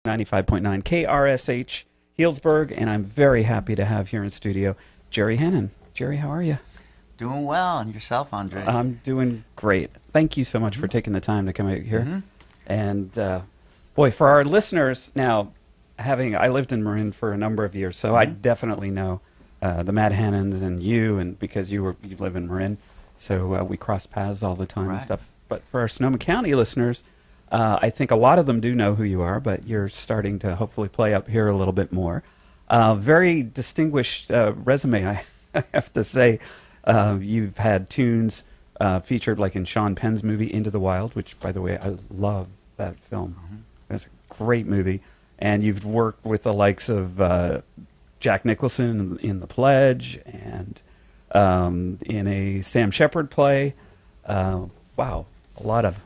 95.9 KRSH Healdsburg, and I'm very happy to have here in studio Jerry Hannan. Jerry, how are you? Doing well, and yourself, Andre? I'm doing great. Thank you so much for taking the time to come out here. And boy, for our listeners now, I lived in Marin for a number of years, so I definitely know the Mad Hannans and you, and because you live in Marin, so we cross paths all the time and stuff. But for our Sonoma County listeners, I think a lot of them do know who you are, but you're starting to hopefully play up here a little bit more. Very distinguished resume, I have to say. You've had tunes featured like in Sean Penn's movie Into the Wild, which, by the way, I love that film. It's a great movie. And you've worked with the likes of Jack Nicholson in The Pledge and in a Sam Shepard play. Wow, a lot of.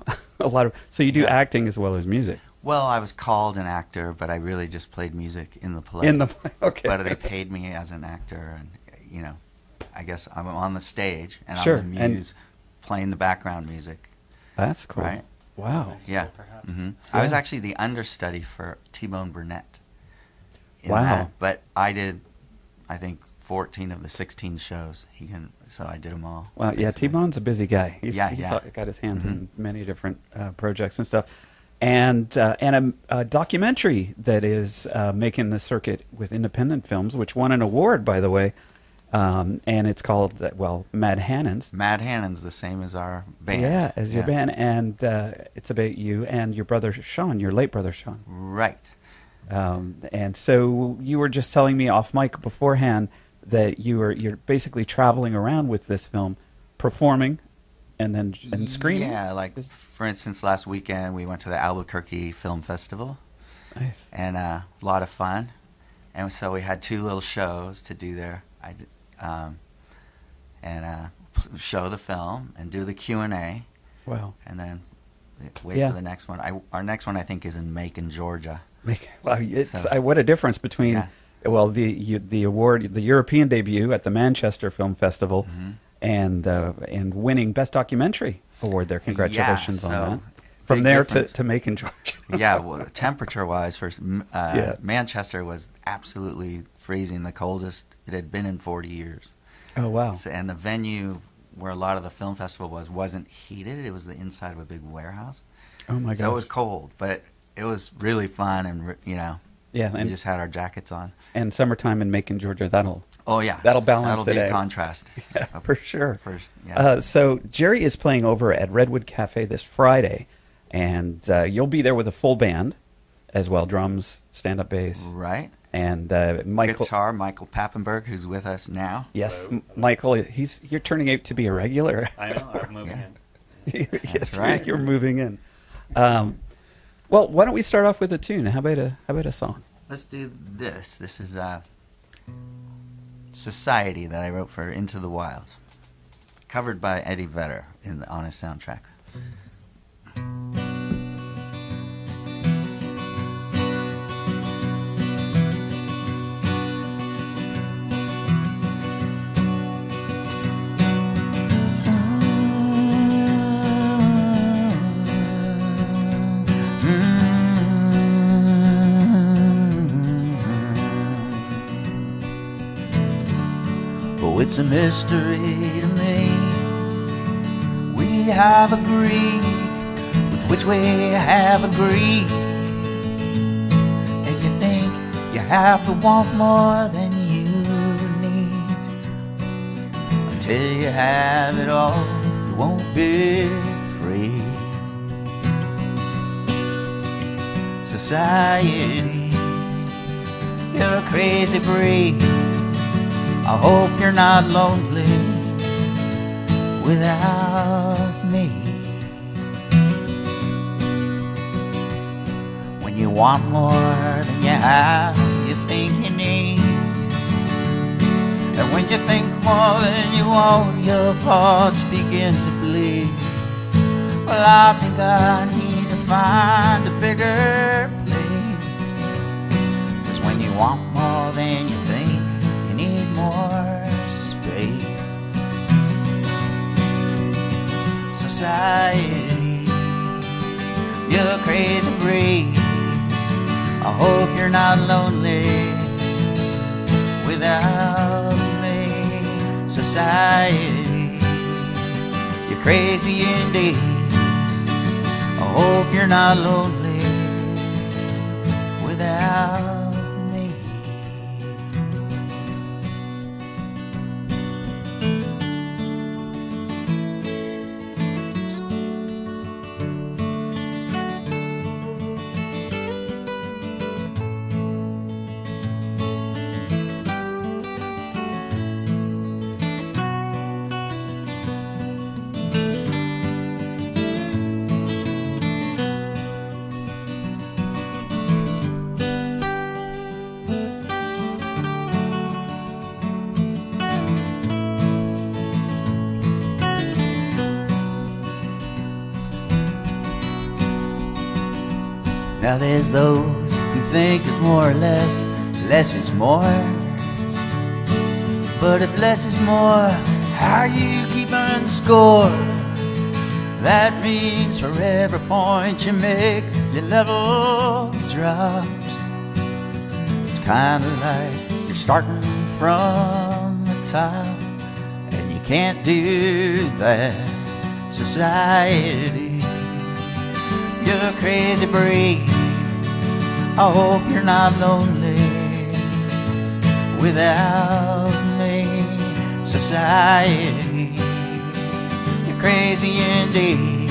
So you do acting as well as music. Well, I was called an actor, but I really just played music in the play. Okay. But they paid me as an actor, and I guess I'm on the stage and sure. I'm the muse playing the background music. That's cool. Right? Wow. Yeah. I was actually the understudy for T-Bone Burnett. Wow. That, but I did, I think, 14 of the 16 shows. So I did them all. Well, yeah, T-Bone's a busy guy. He's got his hands in many different projects and stuff. And a documentary that is making the circuit with independent films, which won an award, by the way. And it's called, Mad Hannans. Mad Hannans, the same as our band. Yeah, as your band. And it's about you and your brother Sean, your late brother Sean. Right. And so you were just telling me off mic beforehand that you're basically traveling around with this film, performing and screening. Yeah, like for instance, last weekend we went to the Albuquerque Film Festival. Nice. And a lot of fun. And so we had 2 little shows to do there. Show the film and do the Q&A. Wow. And then wait for the next one. Our next one, I think, is in Macon, Georgia. Wow, what a difference between the award, the European debut at the Manchester Film Festival, and winning Best Documentary award there. Congratulations on that. From there to Macon, Georgia. Yeah, well, temperature-wise, Manchester was absolutely freezing, the coldest it had been in 40 years. Oh, wow. And the venue where a lot of the film festival wasn't heated. It was the inside of a big warehouse. Oh, my gosh. So it was cold, but it was really fun, and we just had our jackets on. And summertime in Macon, Georgia, that'll balance that'll be it a out. contrast. Yeah, for sure. Yeah. So Jerry is playing over at Redwood Cafe this Friday, and you'll be there with a full band as well, drums, stand-up bass. Right. And Michael... Guitar, Michael Pappenberg, who's with us now. Yes, Michael, you're turning out to be a regular. I know, I'm moving in. Yes, That's right. You're moving in. Well, why don't we start off with a tune? How about a song? Let's do this. This is Society that I wrote for Into the Wild, covered by Eddie Vedder on his soundtrack. It's a mystery to me. We have agreed with which we have agreed, and you think you have to want more than you need. Until you have it all, you won't be free. Society, you're a crazy breed. I hope you're not lonely without me. When you want more than you have, you think you need. And when you think more than you want, your thoughts begin to bleed. Well, I think I need to find a bigger place. 'Cause when you want more than you think, you need more space. Society, you're a crazy breed. I hope you're not lonely without me. Society, you're crazy indeed. I hope you're not lonely without me. Now there's those who think that more or less is more. But if less is more, how you keepin' score? That means for every point you make, your level drops. It's kinda like you're starting from the top, and you can't do that, society. You're a crazy breed. I hope you're not lonely without me. Society, you're crazy indeed.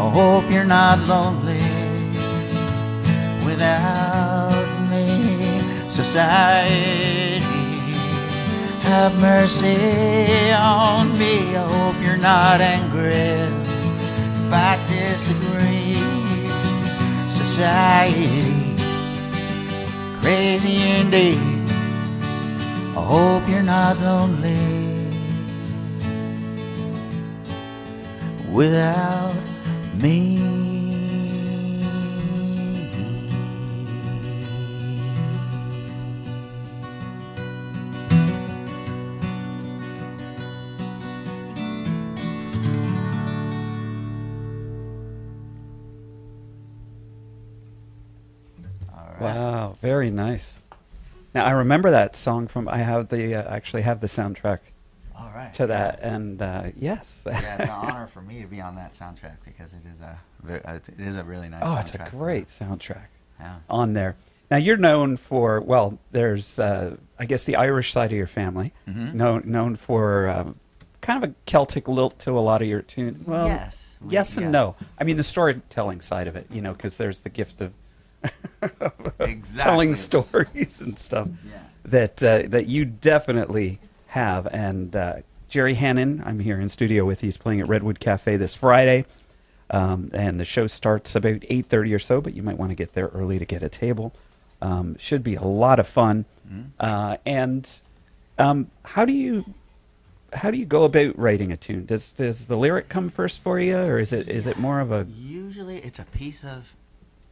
I hope you're not lonely without me. Society, have mercy on me. I hope you're not angry if I disagree. Society, crazy indeed. I hope you're not lonely without me. Wow, very nice. Now I remember that song from. I have the actually have the soundtrack All right. to that, and yes. Yeah, it's an honor for me to be on that soundtrack because it is a really nice. Oh, soundtrack. it's a great soundtrack Yeah. on there. Now you're known for there's I guess the Irish side of your family, Mhm. known for kind of a Celtic lilt to a lot of your tunes. Well, Yes. yes and Yeah. no. I mean the storytelling side of it, because there's the gift of Exactly. telling stories and stuff Yeah. that you definitely have. And Jerry Hannan, I'm here in studio with. He's playing at Redwood Cafe this Friday, and the show starts about 8:30 or so. But you might want to get there early to get a table. Should be a lot of fun. Mhm. And how do you go about writing a tune? Does the lyric come first for you, or is it more of a Usually it's a piece of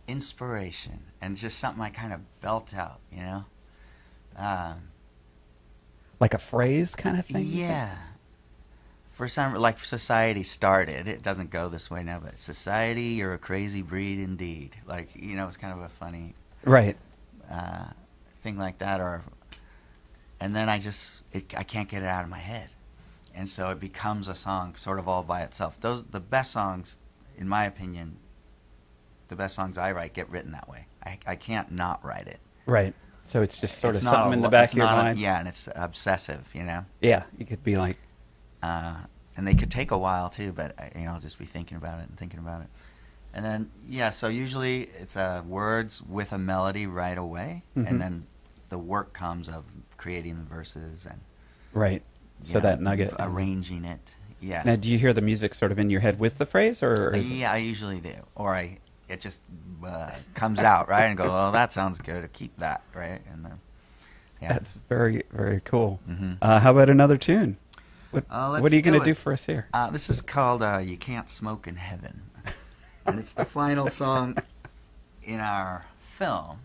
inspiration and just something I kind of belt out, like a phrase kind of thing? Yeah. For some, like society started, it doesn't go this way now, but society, you're a crazy breed indeed. Like, it's kind of a funny Right. thing like that, and then I can't get it out of my head. And so it becomes a song sort of all by itself. The best songs, in my opinion, the best songs I write get written that way. I can't not write it. Right. So it's just sort It's of not something a in the lo- back it's of your not a- mind. Yeah, and it's obsessive, Yeah, you could be like, and they could take a while too, but I'll just be thinking about it, and then so usually it's words with a melody right away, Mhm. and then the work comes of creating the verses and right. So that nugget. arranging it. Yeah. Now, do you hear the music sort of in your head with the phrase, or is Yeah, I usually do, or it just comes out right and go, oh, that sounds good. Keep that right, and then That's very, very cool. Mhm. How about another tune? What Let's are you going to it. do for us here? This is called "You Can't Smoke in Heaven," and it's the final song in our film.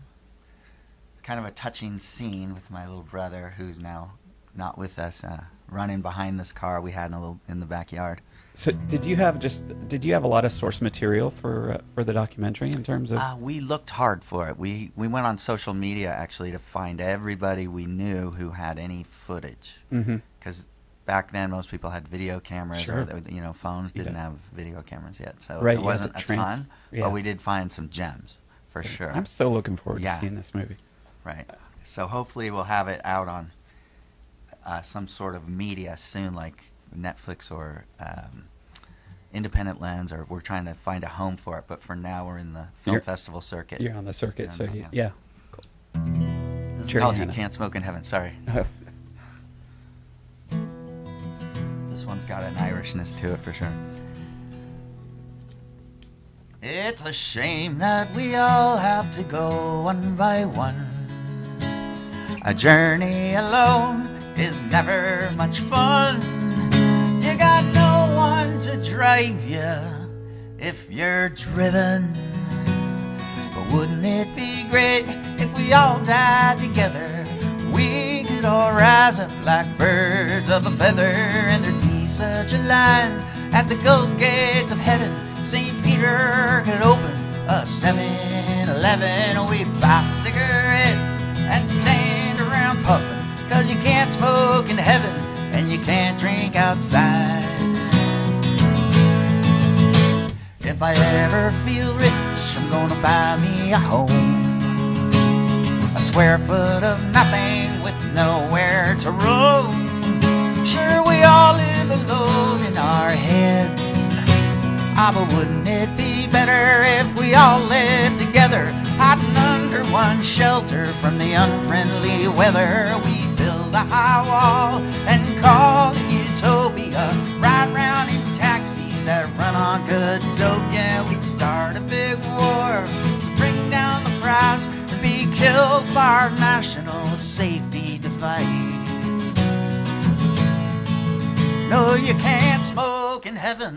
It's kind of a touching scene with my little brother, who's now not with us, running behind this car we had in the backyard. So did you have a lot of source material for the documentary in terms of? We looked hard for it. We went on social media actually to find everybody we knew who had any footage. Because back then most people had video cameras, Sure. or phones didn't have video cameras yet, so Right, there you had wasn't to a ton. yeah. But we did find some gems for sure. I'm still looking forward to Yeah. seeing this movie. Right. So hopefully we'll have it out on some sort of media soon, like Netflix or Independent Lens, or we're trying to find a home for it. But for now, we're in the film festival circuit. You're on the circuit, so Yeah. yeah. Cool. This is Jerry called You Hannan. Can't Smoke in Heaven. Sorry. This one's got an Irishness to it for sure. It's a shame that we all have to go one by one. A journey alone is never much fun. You got no one to drive you if you're driven. But wouldn't it be great if we all died together? We could all rise up like birds of a feather, and there'd be such a line at the gold gates of heaven. St. Peter could open a 7-Eleven. We'd buy cigarettes and stand around puffing, 'cause you can't smoke in heaven and you can't drink outside. If I ever feel rich, I'm gonna buy me a home, a square foot of nothing with nowhere to roam. Sure, we all live alone in our heads. But wouldn't it be better if we all lived together, hiding under one shelter from the unfriendly weather? We build a high wall and call it utopia, ride round in taxis that run on good dope. Yeah, we'd start a big war to bring down the price, to be killed by our national safety device. No, you can't smoke in heaven.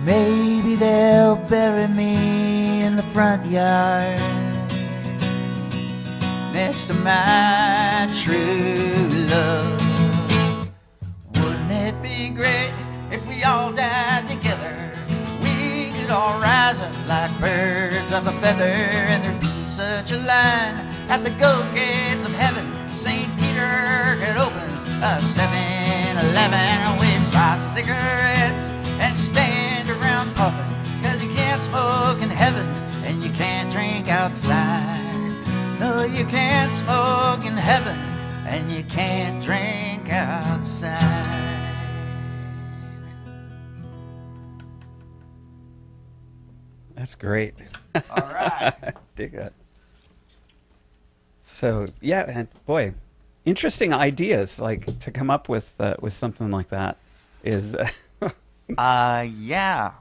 Maybe they'll bury me in the front yard next to my true love. Wouldn't it be great if we all died together? We could all rise up like birds of a feather, and there'd be such a line at the gold gates of heaven. St. Peter could open a 7-Eleven. We'd buy cigarettes and stand around puffing, 'cause you can't smoke in heaven and you can't drink outside. No, you can't smoke in heaven and you can't drink outside. That's great. All right. Dig it. So yeah, and boy, interesting ideas, like to come up with something like that is. Yeah.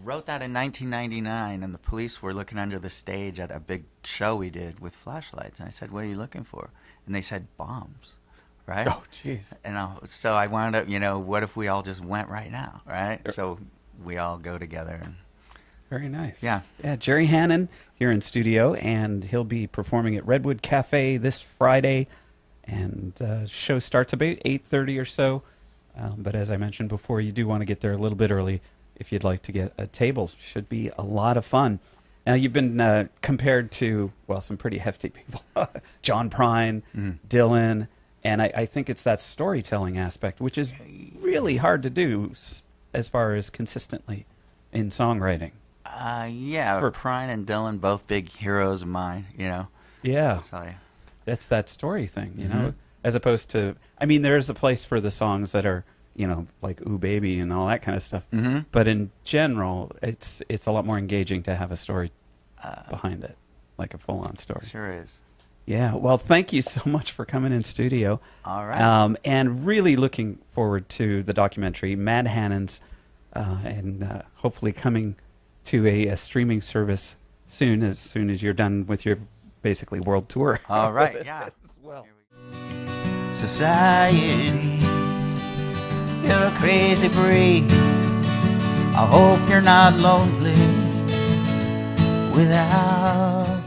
Wrote that in 1999, and the police were looking under the stage at a big show we did with flashlights. And I said, "What are you looking for?" And they said, "Bombs." Right? Oh, jeez. And so I wound up, what if we all just went right now, right? Sure. So we all go together. And Very nice. Yeah. Yeah, Jerry Hannan here in studio, and he'll be performing at Redwood Cafe this Friday. And show starts about 8:30 or so. But as I mentioned before, you do want to get there a little bit early if you'd like to get a table. Should be a lot of fun. Now, you've been compared to, well, some pretty hefty people. John Prine, Dylan, and I think it's that storytelling aspect, which is really hard to do as far as consistently in songwriting. Yeah, Prine and Dylan, both big heroes of mine, Yeah. So, yeah. That's that story thing, you know, as opposed to, I mean, there's a place for the songs that are, like Ooh Baby and all that kind of stuff. But in general, it's a lot more engaging to have a story behind it, like a full-on story. Sure is. Yeah. Well, thank you so much for coming in studio. All right. And really looking forward to the documentary Mad Hannans, and hopefully coming to a streaming service soon as you're done with your basically world tour. All right. Yeah. Well. Society, you're a crazy breed. I hope you're not lonely without